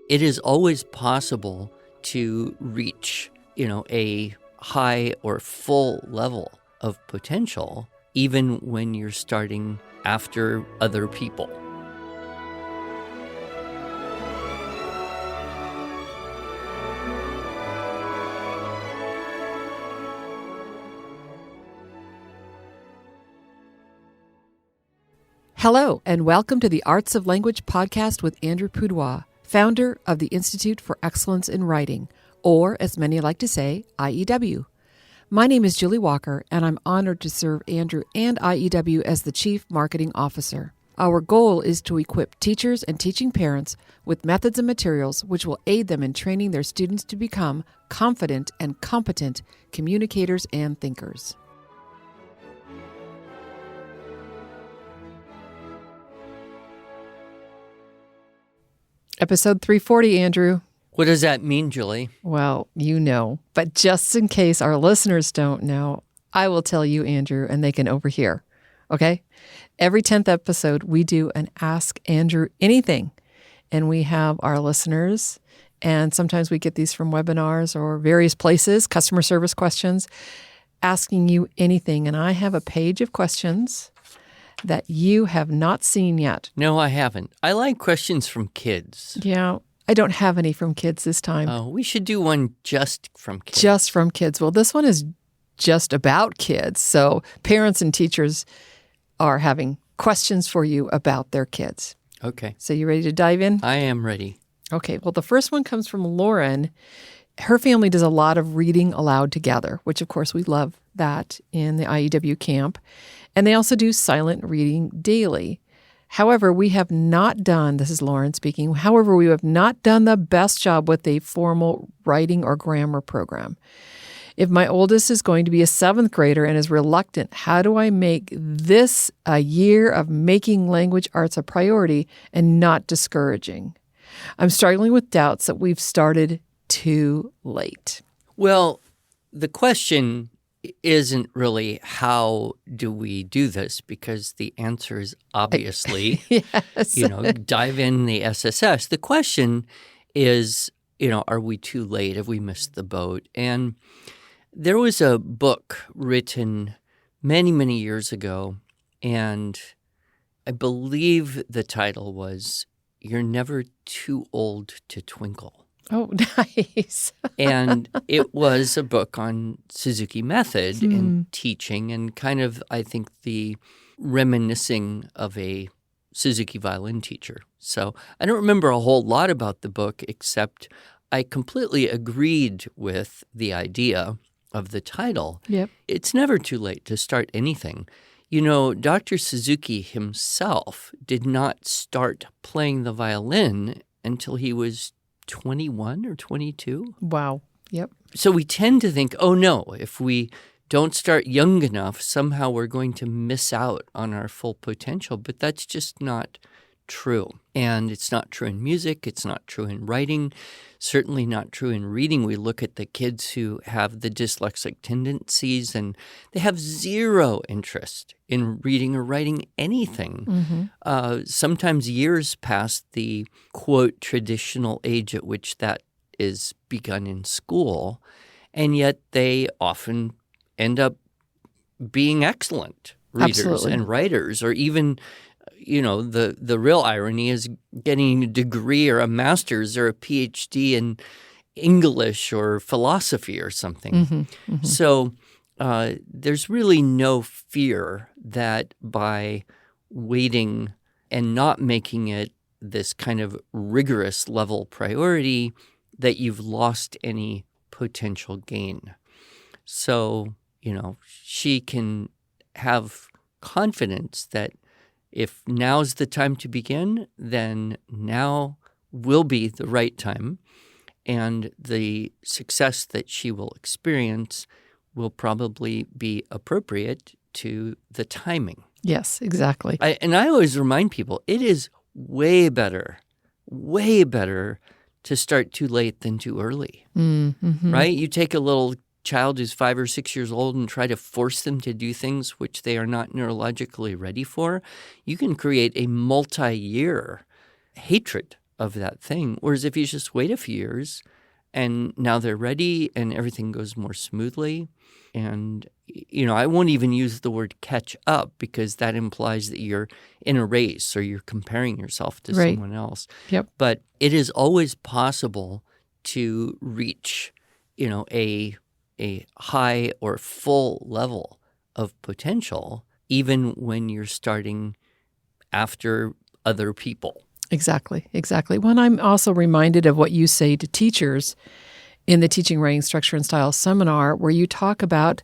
It is always possible to reach, a high or full level of potential, even when you're starting after other people. Hello, and welcome to the Arts of Language podcast with Andrew Pudewa, founder of the Institute for Excellence in Writing, or as many like to say, IEW. My name is Julie Walker, and I'm honored to serve Andrew and IEW as the Chief Marketing Officer. Our goal is to equip teachers and teaching parents with methods and materials which will aid them in training their students to become confident and competent communicators and thinkers. Episode 340, Andrew. What does that mean, Julie? Well, you know, but just in case our listeners don't know, I will tell you, Andrew, and they can overhear, okay? Every 10th episode, we do an Ask Andrew Anything, and we have our listeners, and sometimes we get these from webinars or various places, customer service questions, asking you anything, and I have a page of questions that you have not seen yet. No, I haven't. I like questions from kids. Yeah, I don't have any from kids this time. Oh, we should do one just from kids. Just from kids. Well, this one is just about kids. So parents and teachers are having questions for you about their kids. Okay. So you ready to dive in? I am ready. Okay. Well, the first one comes from Lauren. Her family does a lot of reading aloud together, which of course we love that in the IEW camp. And they also do silent reading daily. However, we have not done, this is Lauren speaking, however, we have not done the best job with a formal writing or grammar program. If my oldest is going to be a 7th grader and is reluctant, how do I make this a year of making language arts a priority and not discouraging? I'm struggling with doubts that we've started too late. Well, the question isn't really how do we do this, because the answer is obviously, yes. Dive in the SSS. The question is, are we too late? Have we missed the boat? And there was a book written many, many years ago, and I believe the title was You're Never Too Old to Twinkle. Oh, nice. And it was a book on Suzuki method and teaching, and kind of, I think, the reminiscing of a Suzuki violin teacher. So I don't remember a whole lot about the book, except I completely agreed with the idea of the title. Yep. It's never too late to start anything. Dr. Suzuki himself did not start playing the violin until he was 21 or 22. Wow. Yep. So we tend to think, oh no, if we don't start young enough, somehow we're going to miss out on our full potential. But that's just not true. And it's not true in music. It's not true in writing. Certainly not true in reading. We look at the kids who have the dyslexic tendencies, and they have zero interest in reading or writing anything. Sometimes years past the, quote, traditional age at which that is begun in school, and yet they often end up being excellent readers Absolutely. And writers, or even the real irony is getting a degree or a master's or a PhD in English or philosophy or something. So there's really no fear that by waiting and not making it this kind of rigorous level priority that you've lost any potential gain. So, she can have confidence that if now's the time to begin, then now will be the right time, and the success that she will experience will probably be appropriate to the timing. Yes, exactly. And I always remind people, it is way better to start too late than too early, right? You take a little child who's 5 or 6 years old and try to force them to do things which they are not neurologically ready for, you can create a multi-year hatred of that thing. Whereas if you just wait a few years and now they're ready and everything goes more smoothly. And, I won't even use the word catch up because that implies that you're in a race or you're comparing yourself to Right. someone else. Yep. But it is always possible to reach, a high or full level of potential, even when you're starting after other people. Exactly. Well, and I'm also reminded of what you say to teachers in the Teaching, Writing, Structure, and Style seminar, where you talk about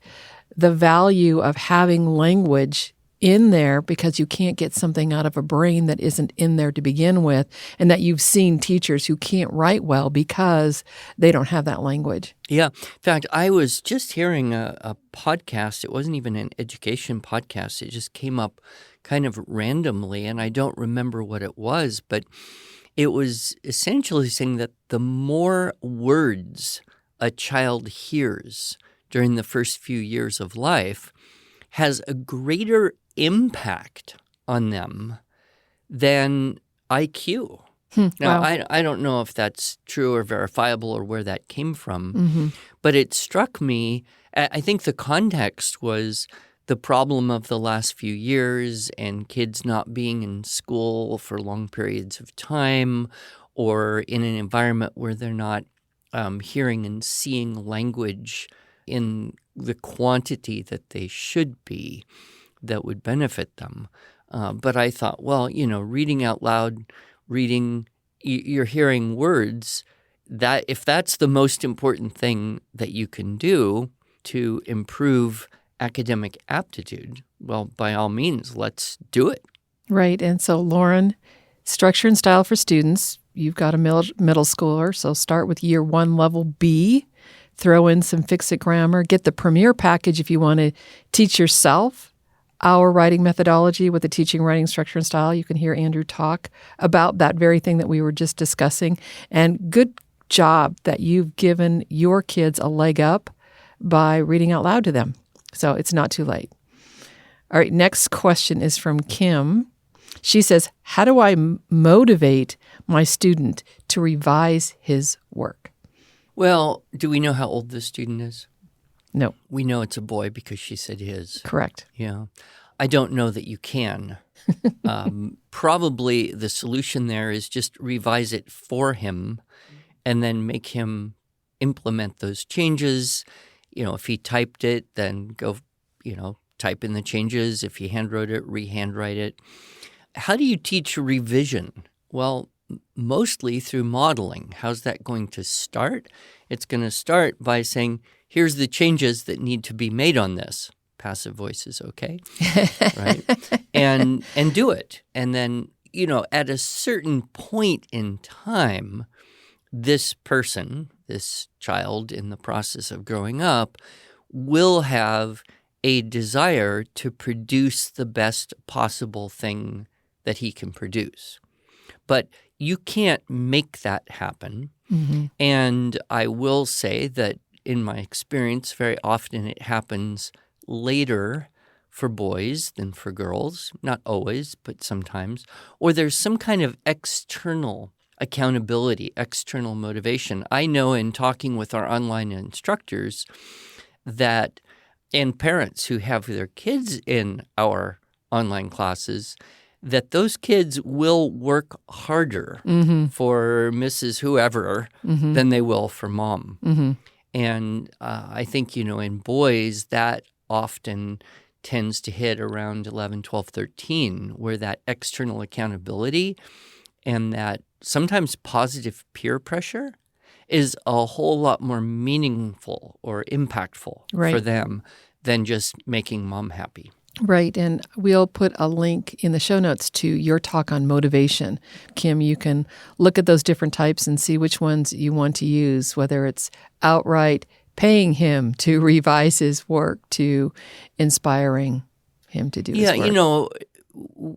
the value of having language in there because you can't get something out of a brain that isn't in there to begin with, and that you've seen teachers who can't write well because they don't have that language. Yeah. In fact, I was just hearing a podcast. It wasn't even an education podcast. It just came up kind of randomly, and I don't remember what it was, but it was essentially saying that the more words a child hears during the first few years of life has a greater impact on them than IQ. Now, Wow. I don't know if that's true or verifiable or where that came from, but it struck me. I think the context was the problem of the last few years and kids not being in school for long periods of time or in an environment where they're not hearing and seeing language in the quantity that they should be that would benefit them. But I thought, well, reading out loud, you're hearing words, that if that's the most important thing that you can do to improve academic aptitude, well, by all means, let's do it. Right. And so, Lauren, Structure and Style for Students, you've got a middle schooler, so start with year 1, level B. Throw in some Fix-It grammar. Get the Premier package if you want to teach yourself our writing methodology with the Teaching, Writing, Structure, and Style. You can hear Andrew talk about that very thing that we were just discussing. And good job that you've given your kids a leg up by reading out loud to them. So it's not too late. All right, next question is from Kim. She says, how do I motivate my student to revise his work? Well, do we know how old the student is? No. We know it's a boy because she said his. Correct. Yeah. I don't know that you can. Probably the solution there is just revise it for him and then make him implement those changes. If he typed it, then go, type in the changes. If he handwrote it, re-handwrite it. How do you teach revision? Well, mostly through modeling. How's that going to start? It's going to start by saying, here's the changes that need to be made on this. Passive voice is okay, right? And do it. And then, at a certain point in time, this person, this child in the process of growing up, will have a desire to produce the best possible thing that he can produce. But you can't make that happen. Mm-hmm. And I will say that in my experience, very often it happens later for boys than for girls. Not always, but sometimes. Or there's some kind of external accountability, external motivation. I know in talking with our online instructors that, and parents who have their kids in our online classes, that those kids will work harder for Mrs. Whoever than they will for mom. Mm-hmm. And I think, in boys, that often tends to hit around 11, 12, 13, where that external accountability and that sometimes positive peer pressure is a whole lot more meaningful or impactful for them than just making mom happy. Right, and we'll put a link in the show notes to your talk on motivation. Kim, you can look at those different types and see which ones you want to use, whether it's outright paying him to revise his work to inspiring him to do his work.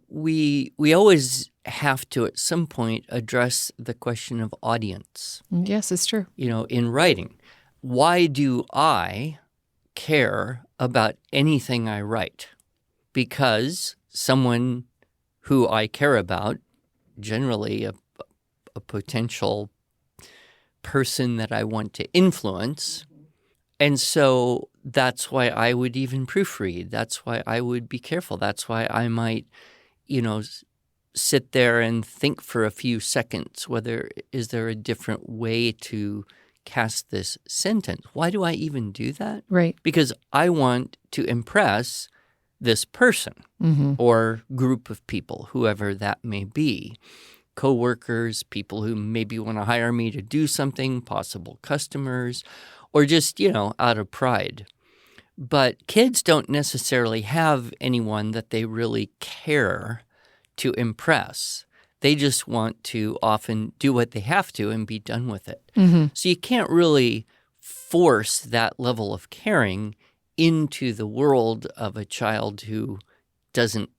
We always have to at some point address the question of audience. Yes, it's true. In writing, why do I care about anything I write? Because someone who I care about, generally a a potential person that I want to influence. And so that's why I would even proofread. That's why I would be careful. That's why I might, sit there and think for a few seconds, is there a different way to cast this sentence? Why do I even do that? Right. Because I want to impress this person or group of people, whoever that may be. Coworkers, people who maybe want to hire me to do something, possible customers, or just, out of pride. But kids don't necessarily have anyone that they really care to impress. They just want to often do what they have to and be done with it. So you can't really force that level of caring into the world of a child who doesn't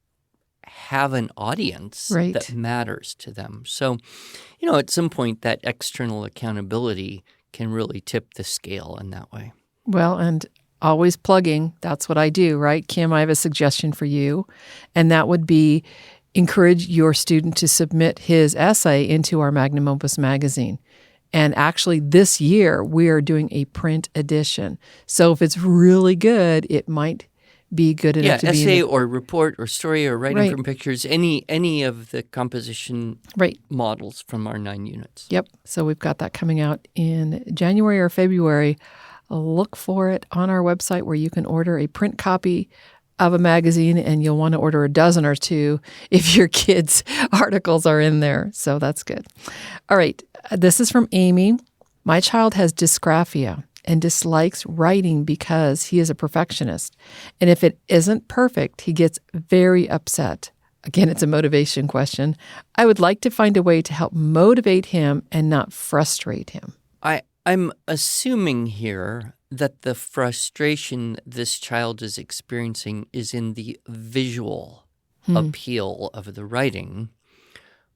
have an audience that matters to them. So, at some point that external accountability can really tip the scale in that way. Well, and always plugging, that's what I do, right? Kim, I have a suggestion for you, and that would be encourage your student to submit his essay into our Magnum Opus magazine. And actually this year we are doing a print edition. So if it's really good, it might be good enough to be essay or report or story or writing from pictures, any of the composition models from our 9 units. Yep. So we've got that coming out in January or February. Look for it on our website where you can order a print copy of a magazine, and you'll want to order a dozen or two if your kids' articles are in there. So that's good. All right. This is from Amy. My child has dysgraphia and dislikes writing because he is a perfectionist. And if it isn't perfect, he gets very upset. Again, it's a motivation question. I would like to find a way to help motivate him and not frustrate him. I'm assuming here that the frustration this child is experiencing is in the visual appeal of the writing,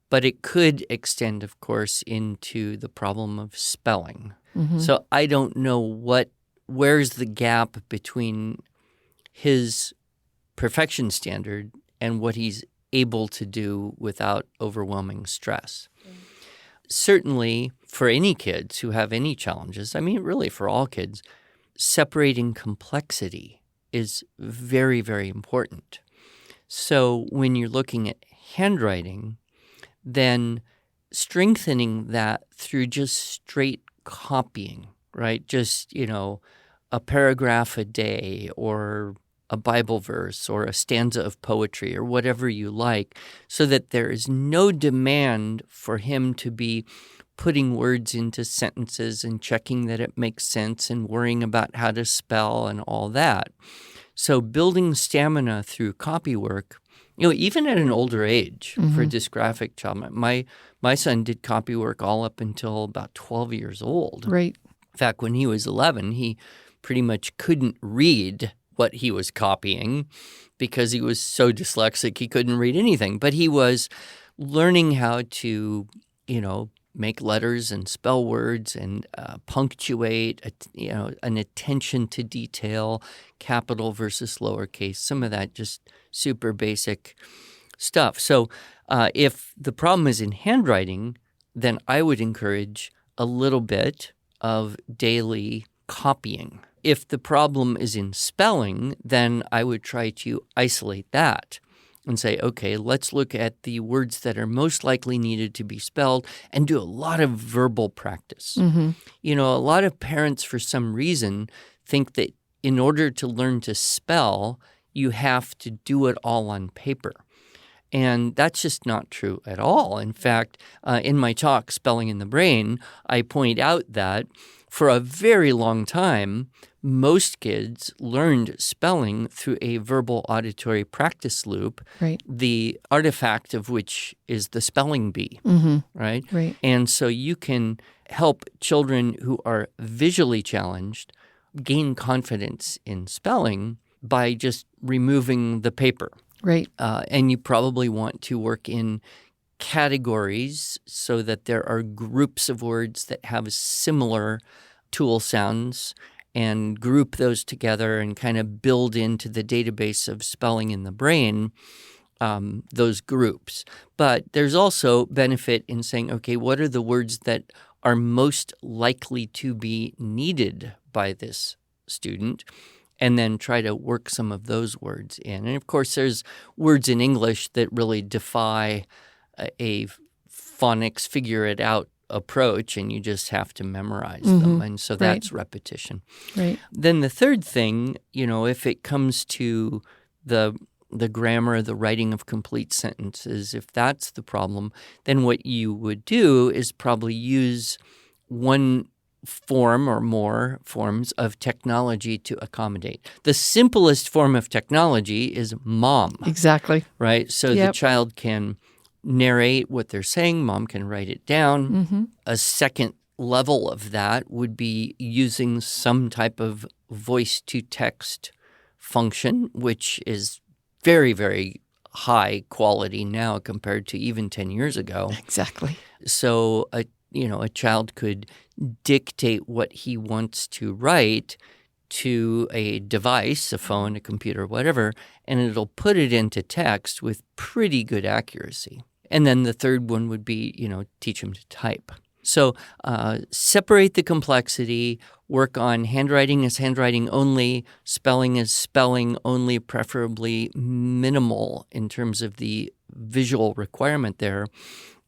but it could extend, of course, into the problem of spelling. So I don't know where's the gap between his perfection standard and what he's able to do without overwhelming stress. Certainly, for any kids who have any challenges, really for all kids, separating complexity is very, very important. So when you're looking at handwriting, then strengthening that through just straight copying, right? Just, a paragraph a day or a Bible verse or a stanza of poetry or whatever you like, so that there is no demand for him to be putting words into sentences and checking that it makes sense and worrying about how to spell and all that. So building stamina through copy work, even at an older age for a dysgraphic child. My son did copy work all up until about 12 years old. Right. In fact, when he was 11, he pretty much couldn't read what he was copying because he was so dyslexic he couldn't read anything. But he was learning how to, make letters and spell words and punctuate, an attention to detail, capital versus lowercase, some of that just super basic stuff. So if the problem is in handwriting, then I would encourage a little bit of daily copying. If the problem is in spelling, then I would try to isolate that and say, okay, let's look at the words that are most likely needed to be spelled and do a lot of verbal practice. A lot of parents, for some reason, think that in order to learn to spell, you have to do it all on paper. And that's just not true at all. In fact, in my talk, Spelling in the Brain, I point out that for a very long time, most kids learned spelling through a verbal auditory practice loop, the artifact of which is the spelling bee, right? And so you can help children who are visually challenged gain confidence in spelling by just removing the paper. And you probably want to work in categories so that there are groups of words that have similar tool sounds and group those together and kind of build into the database of spelling in the brain those groups. But there's also benefit in saying, okay, what are the words that are most likely to be needed by this student? And then try to work some of those words in. And of course, there's words in English that really defy a phonics figure-it-out approach, and you just have to memorize them. And so that's repetition. Right. Then the third thing, if it comes to the grammar, the writing of complete sentences, if that's the problem, then what you would do is probably use one form or more forms of technology to accommodate. The simplest form of technology is mom. Exactly. Right? So the child can narrate what they're saying. Mom can write it down. A second level of that would be using some type of voice-to-text function, which is very, very high quality now compared to even 10 years ago. Exactly. So a child could dictate what he wants to write to a device, a phone, a computer, whatever, and it'll put it into text with pretty good accuracy. And then the third one would be, teach him to type. So separate the complexity, work on handwriting as handwriting only, spelling as spelling only, preferably minimal in terms of the visual requirement there.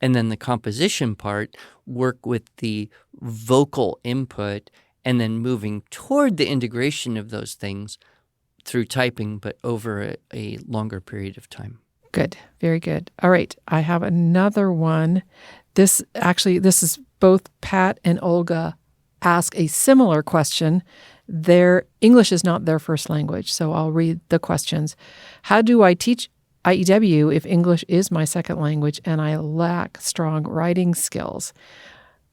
And then the composition part, work with the vocal input, and then moving toward the integration of those things through typing, but over a longer period of time. Good. Very good. All right. I have another one. This is both Pat and Olga ask a similar question. Their English is not their first language, so I'll read the questions. How do I teach IEW if English is my second language and I lack strong writing skills?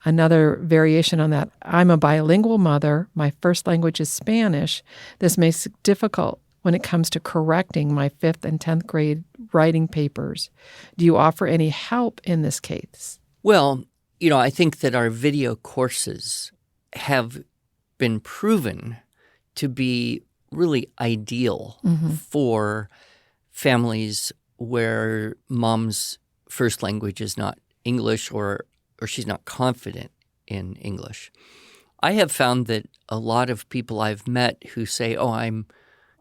Another variation on that, I'm a bilingual mother. My first language is Spanish. This makes it difficult when it comes to correcting my 5th and 10th grade writing papers. Do you offer any help in this case? Well, I think that our video courses have been proven to be really ideal for families where mom's first language is not English or she's not confident in English. I have found that a lot of people I've met who say, "Oh, I'm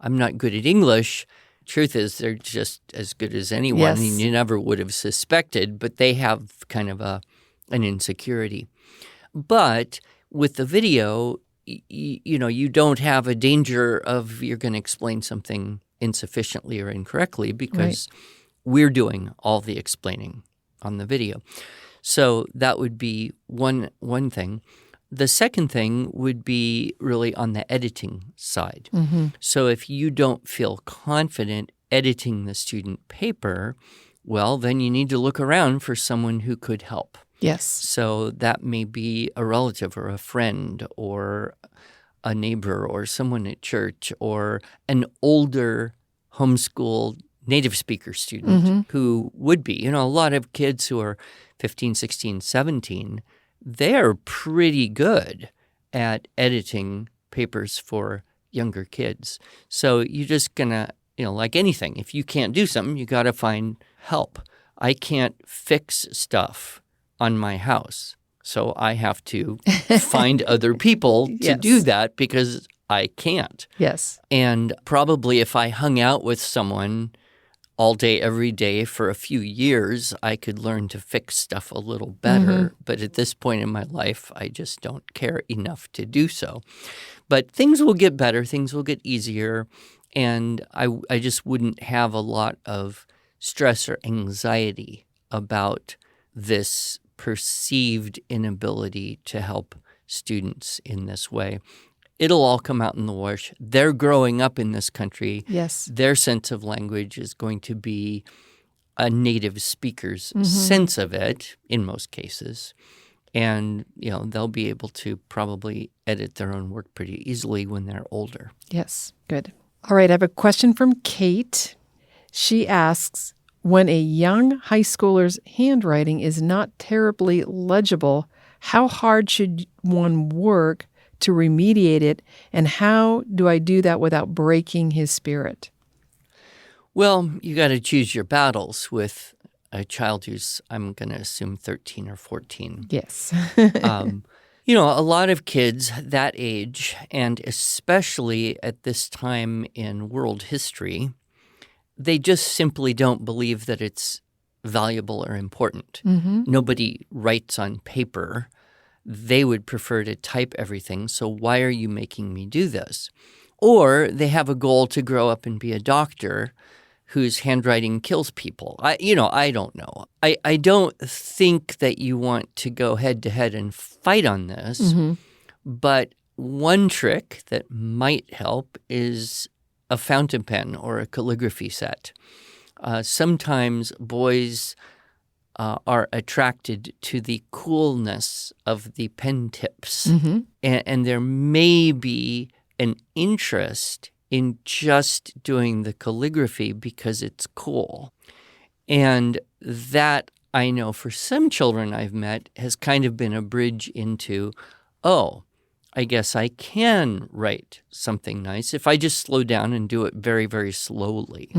not good at English," truth is they're just as good as anyone. Yes. And you never would have suspected, but they have kind of an insecurity. But with the video, you don't have a danger of you're going to explain something insufficiently or incorrectly because we're doing all the explaining on the video. So that would be one thing. The second thing would be really on the editing side. So if you don't feel confident editing the student paper, well, then you need to look around for someone who could help. Yes. So that may be a relative or a friend or a neighbor or someone at church or an older homeschool native speaker student who would be. A lot of kids who are 15, 16, 17, they're pretty good at editing papers for younger kids. So you're just going to, like anything, if you can't do something, you got to find help. I can't fix stuff on my house, so I have to find other people to do that because I can't. Yes. And probably if I hung out with someone all day, every day for a few years, I could learn to fix stuff a little better. But at this point in my life, I just don't care enough to do so. But things will get better. Things will get easier. And I just wouldn't have a lot of stress or anxiety about this perceived inability to help students in this way. It'll all come out in the wash. They're growing up in this country. Yes. Their sense of language is going to be a native speaker's sense of it in most cases. And, they'll be able to probably edit their own work pretty easily when they're older. Yes. Good. All right. I have a question from Kate. She asks, when a young high schooler's handwriting is not terribly legible, how hard should one work to remediate it, and how do I do that without breaking his spirit? Well, you got to choose your battles with a child who's, I'm going to assume, 13 or 14. Yes. A lot of kids that age, and especially at this time in world history, they just simply don't believe that it's valuable or important. Nobody writes on paper. They would prefer to type everything. So why are you making me do this? Or they have a goal to grow up and be a doctor whose handwriting kills people. I don't know. I don't think that you want to go head to head and fight on this. But one trick that might help is a fountain pen or a calligraphy set. Sometimes boys are attracted to the coolness of the pen tips. And there may be an interest in just doing the calligraphy because it's cool. And that, I know for some children I've met, has kind of been a bridge into, oh, I guess I can write something nice if I just slow down and do it very, very slowly.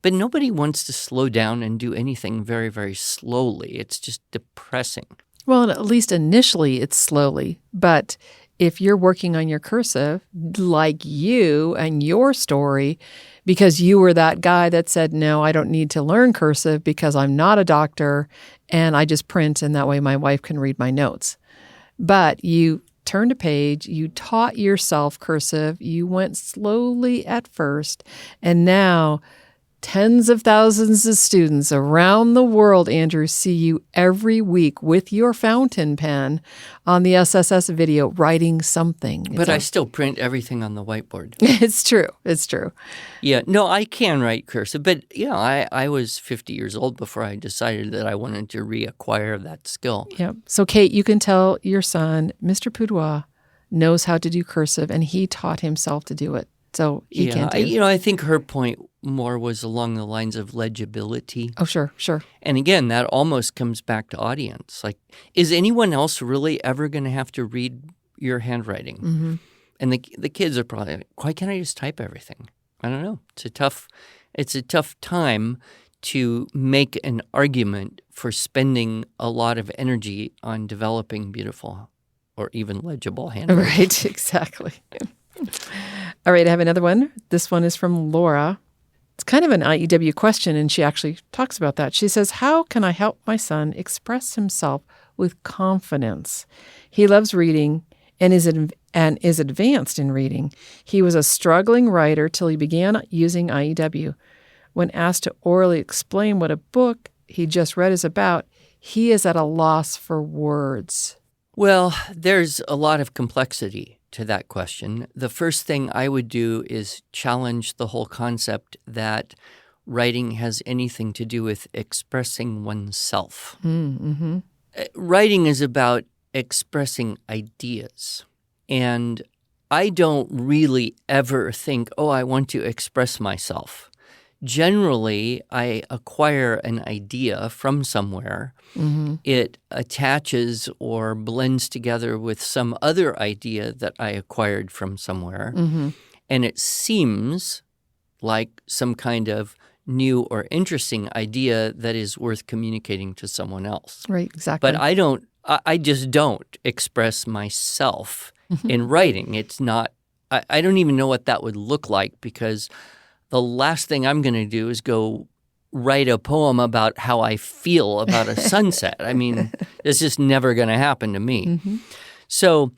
But nobody wants to slow down and do anything very, very slowly. It's just depressing. Well, at least initially it's slowly, but if you're working on your cursive, like you and your story, because you were that guy that said, no, I don't need to learn cursive because I'm not a doctor and I just print and that way my wife can read my notes. But you turned a page, you taught yourself cursive, you went slowly at first, and now tens of thousands of students around the world, Andrew, see you every week with your fountain pen on the SSS video writing something. But I still print everything on the whiteboard. It's true. It's true. Yeah. No, I can write cursive. But, I was 50 years old before I decided that I wanted to reacquire that skill. Yeah. So, Kate, you can tell your son, Mr. Poudoua, knows how to do cursive, and he taught himself to do it. So he can too. I think her point more was along the lines of legibility. Oh, sure. And again, that almost comes back to audience. Like, is anyone else really ever going to have to read your handwriting? And the kids are probably like, why can't I just type everything? I don't know. It's a tough time to make an argument for spending a lot of energy on developing beautiful or even legible handwriting. Right, exactly. All right, I have another one. This one is from Laura. It's kind of an IEW question, and she actually talks about that. She says, how can I help my son express himself with confidence? He loves reading and is advanced in reading. He was a struggling writer till he began using IEW. When asked to orally explain what a book he just read is about, he is at a loss for words. Well, there's a lot of complexity to that question. The first thing I would do is challenge the whole concept that writing has anything to do with expressing oneself. Writing is about expressing ideas. And I don't really ever think, I want to express myself. Generally, I acquire an idea from somewhere. It attaches or blends together with some other idea that I acquired from somewhere. And it seems like some kind of new or interesting idea that is worth communicating to someone else. Right, exactly. But I just don't express myself in writing. It's not, I don't even know what that would look like, because the last thing I'm going to do is go write a poem about how I feel about a sunset. I mean, it's just never going to happen to me. So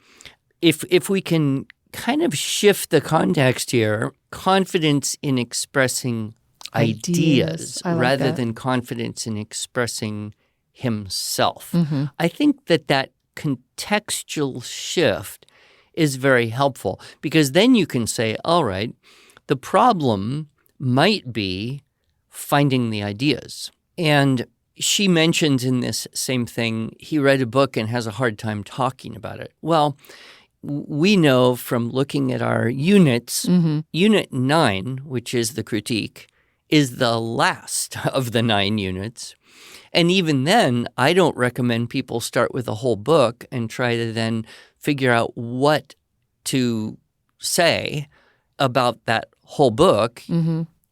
if we can kind of shift the context here, confidence in expressing ideas rather than confidence in expressing himself. I think that contextual shift is very helpful, because then you can say, all right, the problem might be finding the ideas. And she mentions in this same thing, he read a book and has a hard time talking about it. Well, we know from looking at our units, Unit 9, which is the critique, is the last of the 9 units. And even then, I don't recommend people start with a whole book and try to then figure out what to say about that whole book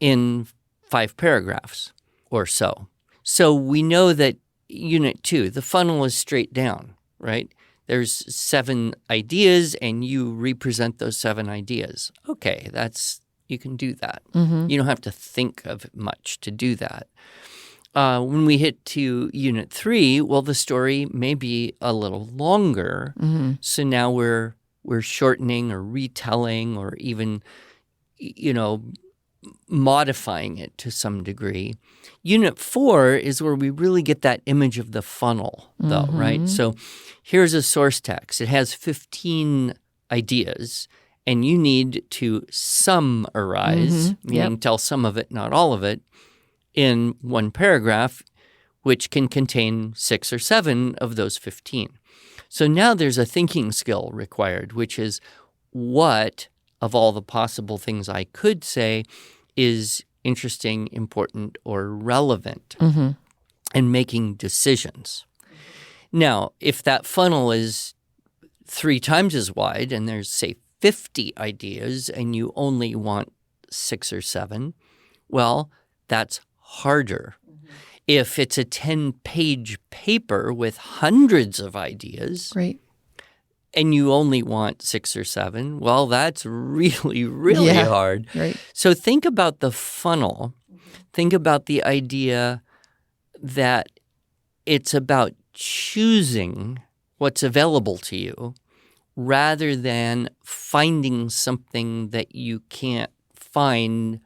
in 5 paragraphs or so. So we know that Unit 2, the funnel is straight down, right? There's 7 ideas, and you represent those 7 ideas. Okay, you can do that. You don't have to think of it much to do that. When we hit to Unit 3, well, the story may be a little longer. So now we're shortening or retelling or even, modifying it to some degree. Unit 4 is where we really get that image of the funnel, though, right? So here's a source text. It has 15 ideas, and you need to summarize, meaning tell some of it, not all of it, in one paragraph, which can contain 6 or 7 of those 15. So now there's a thinking skill required, which is what of all the possible things I could say is interesting, important, or relevant, and making decisions. Now, if that funnel is 3 times as wide and there's, say, 50 ideas and you only want 6 or 7, well, that's harder. If it's a 10-page paper with hundreds of ideas, Right. and you only want 6 or 7, well, that's really, really hard. Right. So think about the funnel. Think about the idea that it's about choosing what's available to you rather than finding something that you can't find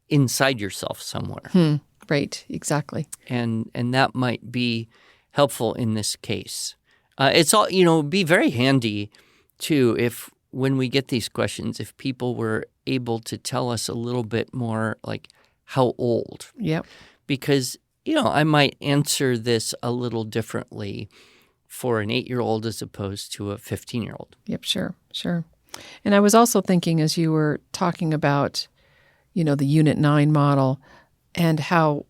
inside yourself somewhere. Right, exactly. And that might be helpful in this case. It's all, it'd be very handy too if when we get these questions, if people were able to tell us a little bit more like how old. Yep. Because, I might answer this a little differently for an 8-year-old as opposed to a 15-year-old. Yep, sure. And I was also thinking as you were talking about, the Unit 9 model and how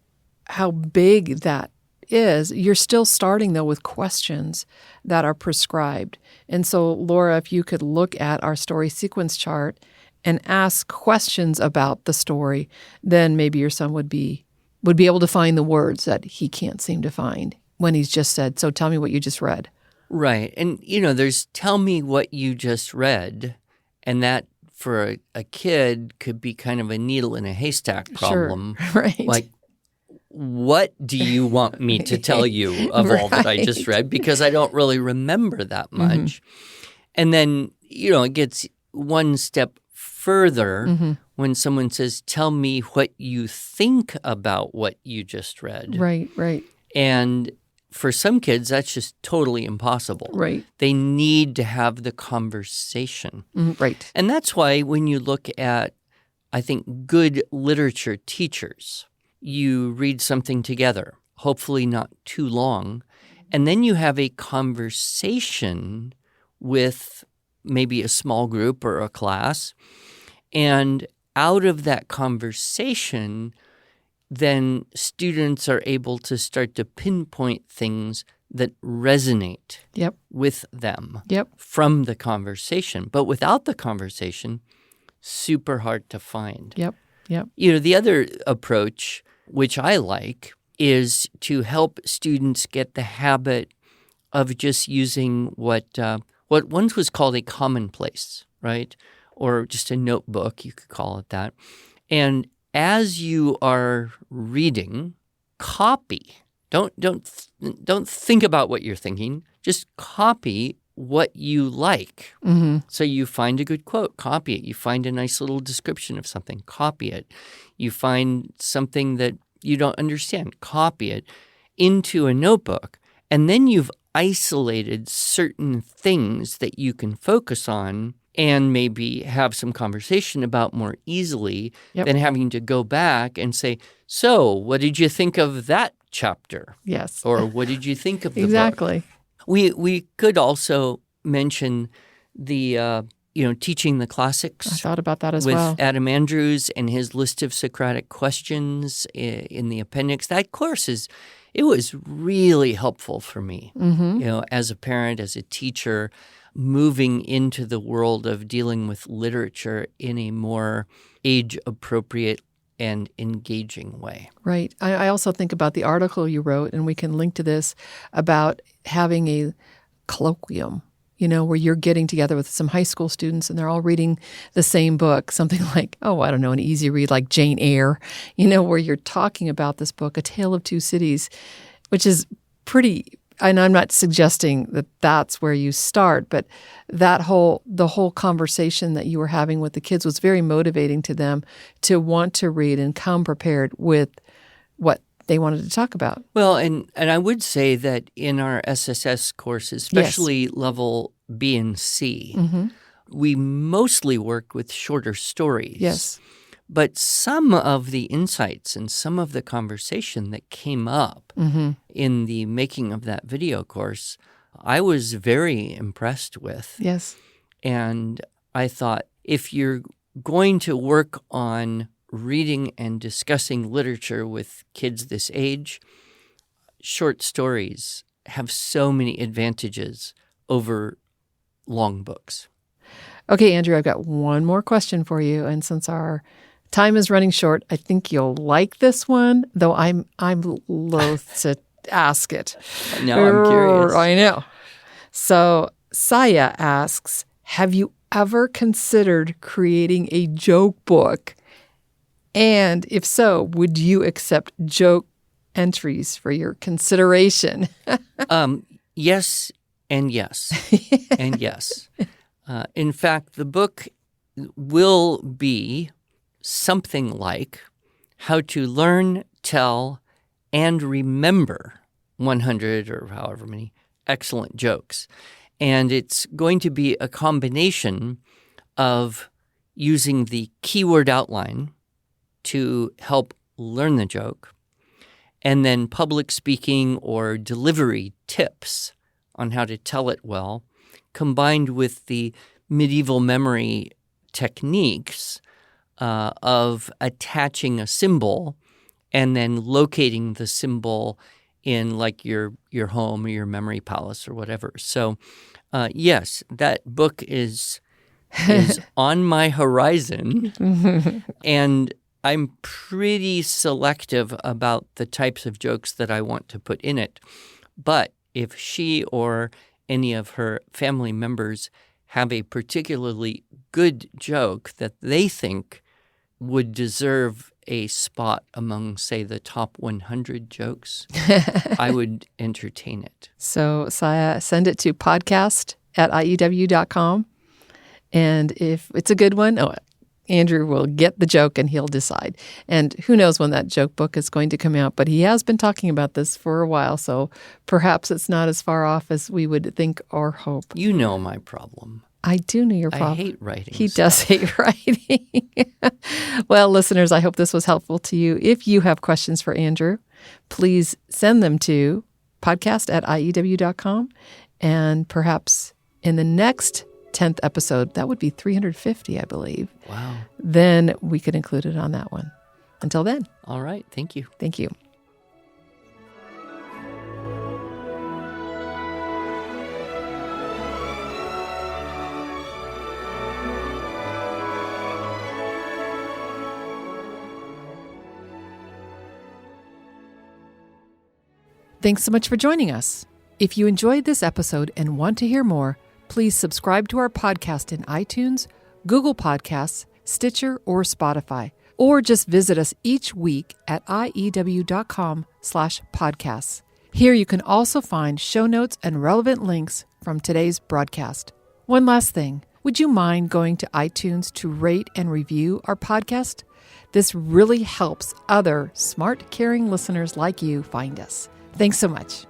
big that is, you're still starting, though, with questions that are prescribed. And so, Laura, if you could look at our story sequence chart and ask questions about the story, then maybe your son would be able to find the words that he can't seem to find when he's just said, so tell me what you just read. Right. And, there's tell me what you just read, and that for a kid could be kind of a needle in a haystack problem. Sure. Right. Like, what do you want me to tell you of all that I just read? Because I don't really remember that much. And then, it gets one step further when someone says, tell me what you think about what you just read. Right. And for some kids, that's just totally impossible. Right. They need to have the conversation. Right. And that's why when you look at, I think, good literature teachers, you read something together, hopefully not too long, and then you have a conversation with maybe a small group or a class, and out of that conversation, then students are able to start to pinpoint things that resonate with them from the conversation. But without the conversation, super hard to find. Yep. The other approach, which I like, is to help students get the habit of just using what once was called a commonplace, right? Or just a notebook, you could call it that. And as you are reading, copy. Don't think about what you're thinking. Just copy what you like. So you find a good quote, copy it. You find a nice little description of something, copy it. You find something that you don't understand, copy it into a notebook. And then you've isolated certain things that you can focus on and maybe have some conversation about more easily than having to go back and say, so what did you think of that chapter? Yes. Or what did you think of the Exactly. book? We could also mention the, teaching the classics. I thought about that as with well. Adam Andrews and his list of Socratic questions in the appendix. That course it was really helpful for me, as a parent, as a teacher, moving into the world of dealing with literature in a more age-appropriate, and engaging way. Right. I also think about the article you wrote, and we can link to this, about having a colloquium, where you're getting together with some high school students and they're all reading the same book, something like, an easy read like Jane Eyre, where you're talking about this book, A Tale of Two Cities, which is pretty, and I'm not suggesting that that's where you start, but the whole conversation that you were having with the kids was very motivating to them to want to read and come prepared with what they wanted to talk about. Well, and I would say that in our SSS courses, especially level B and C, we mostly work with shorter stories. Yes. But some of the insights and some of the conversation that came up in the making of that video course, I was very impressed with. Yes. And I thought, if you're going to work on reading and discussing literature with kids this age, short stories have so many advantages over long books. Okay, Andrew, I've got one more question for you. And since our time is running short, I think you'll like this one, though I'm loath to ask it. No, I'm curious. I know. So Saya asks, have you ever considered creating a joke book? And if so, would you accept joke entries for your consideration? Yes and yes and yes. In fact, the book will be something like how to learn, tell, and remember 100 or however many excellent jokes. And it's going to be a combination of using the keyword outline to help learn the joke, and then public speaking or delivery tips on how to tell it well, combined with the medieval memory techniques of attaching a symbol and then locating the symbol in like your home or your memory palace or whatever. So yes, that book is on my horizon, and I'm pretty selective about the types of jokes that I want to put in it. But if she or any of her family members have a particularly good joke that they think would deserve a spot among, say, the top 100 jokes, I would entertain it. So, Saya, send it to podcast@iew.com. And if it's a good one, Andrew will get the joke and he'll decide. And who knows when that joke book is going to come out, but he has been talking about this for a while, so perhaps it's not as far off as we would think or hope. You know my problem. I do know your problem. I hate writing. He does hate writing. Well, listeners, I hope this was helpful to you. If you have questions for Andrew, please send them to podcast@iew.com. And perhaps in the next 10th episode, that would be 350, I believe. Wow. Then we could include it on that one. Until then. All right. Thank you. Thank you. Thanks so much for joining us. If you enjoyed this episode and want to hear more, please subscribe to our podcast in iTunes, Google Podcasts, Stitcher, or Spotify, or just visit us each week at iew.com/podcasts. Here you can also find show notes and relevant links from today's broadcast. One last thing, would you mind going to iTunes to rate and review our podcast? This really helps other smart, caring listeners like you find us. Thanks so much.